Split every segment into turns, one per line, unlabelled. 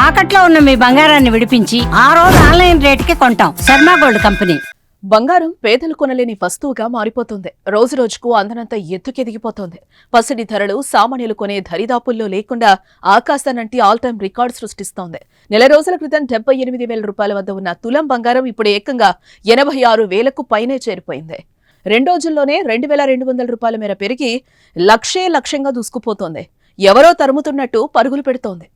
తాకట్లో ఉన్న మీ బంగారాన్ని విడిపించి ఆ రోజు ఆన్లైన్ రేటుకి కొంటాం. Sharma gold company.
బంగారం పేదలు కొనలేని వస్తువుగా మారిపోతుంది. రోజు రోజుకు అందనంత ఎత్తుకెదిగిపోతోంది. పసిడి ధరలు సామాన్యులు కొనే దరిదాపుల్లో లేకుండా ఆకాశానంటి ఆల్ టైమ్ రికార్డు సృష్టిస్తోంది. నెల రోజుల క్రితం 78,000 రూపాయల వద్ద ఉన్న తులం బంగారం ఇప్పుడు ఏకంగా 86,000కు పైనే చేరిపోయింది. 2 రోజుల్లోనే 2,200 రూపాయల మేర పెరిగి లక్ష్యంగా దూసుకుపోతోంది. ఎవరో తరుముతున్నట్టు పరుగులు పెడుతోంది.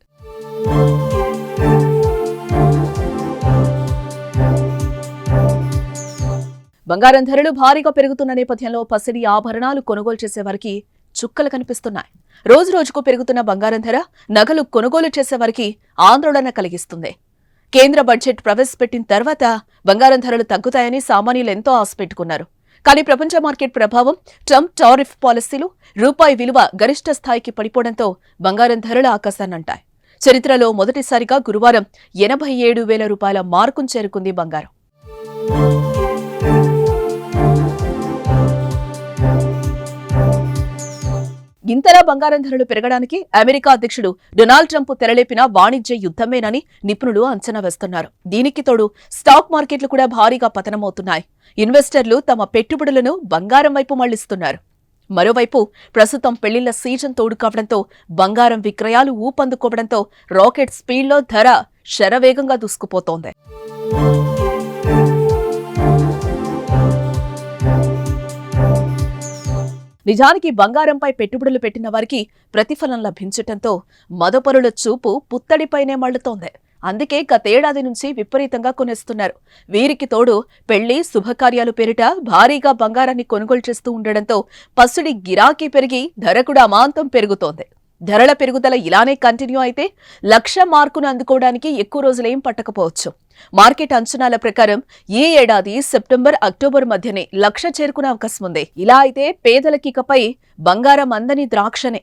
బంగారం ధరలు భారీగా పెరుగుతున్న నేపథ్యంలో పసిడి ఆభరణాలు కొనుగోలు చేసేవారికి చుక్కలు కనిపిస్తున్నాయి. రోజు రోజుకు పెరుగుతున్న బంగారం ధర నగలు కొనుగోలు చేసేవారికి ఆందోళన కలిగిస్తుంది. కేంద్ర బడ్జెట్ ప్రవేశపెట్టిన తర్వాత బంగారం ధరలు తగ్గుతాయని సామాన్యులు ఎంతో ఆశ పెట్టుకున్నారు. కానీ ప్రపంచ మార్కెట్ ప్రభావం, ట్రంప్ టారిఫ్ పాలసీలు, రూపాయి విలువ గరిష్ట స్థాయికి పడిపోవడంతో బంగారం ధరలు ఆకాశాన్నంటాయి. చరిత్రలో మొదటిసారిగా గురువారం 87,000 రూపాయల మార్కును చేరుకుంది బంగారం. ఇంతలా బంగారం ధరలు పెరగడానికి అమెరికా అధ్యక్షుడు డొనాల్డ్ ట్రంప్ తెరలేపిన వాణిజ్య యుద్ధమేనని నిపుణులు అంచనా వేస్తున్నారు. దీనికి తోడు స్టాక్ మార్కెట్లు కూడా భారీగా పతనమవుతున్నాయి. ఇన్వెస్టర్లు తమ పెట్టుబడులను బంగారం వైపు మళ్లిస్తున్నారు. మరోవైపు ప్రస్తుతం పెళ్లిళ్ల సీజన్ తోడు కావడంతో బంగారం విక్రయాలు ఊపందుకోవడంతో రాకెట్ స్పీడ్లో ధర శరవేగంగా దూసుకుపోతోంది. నిజానికి బంగారంపై పెట్టుబడులు పెట్టిన వారికి ప్రతిఫలం లభించటంతో మదపరుల చూపు పుత్తడిపైనే మళ్లుతోంది. అందుకే గతేడాది నుంచి విపరీతంగా కొనేస్తున్నారు. వీరికి తోడు పెళ్లి శుభకార్యాలు పేరిట భారీగా బంగారాన్ని కొనుగోలు చేస్తూ ఉండడంతో పసిడి గిరాకీ పెరిగి ధర కూడా అమాంతం పెరుగుతోంది. ధరల పెరుగుదల ఇలానే కంటిన్యూ అయితే 1,00,000 మార్కును అందుకోవడానికి ఎక్కువ రోజులేం పట్టకపోవచ్చు. మార్కెట్ అంచనాల ప్రకారం ఈ ఏడాది సెప్టెంబర్, అక్టోబర్ మధ్యనే 1,00,000 చేరుకునే అవకాశం ఉంది. ఇలా అయితే పేదలకి ఇకపై బంగారం అందని ద్రాక్షనే.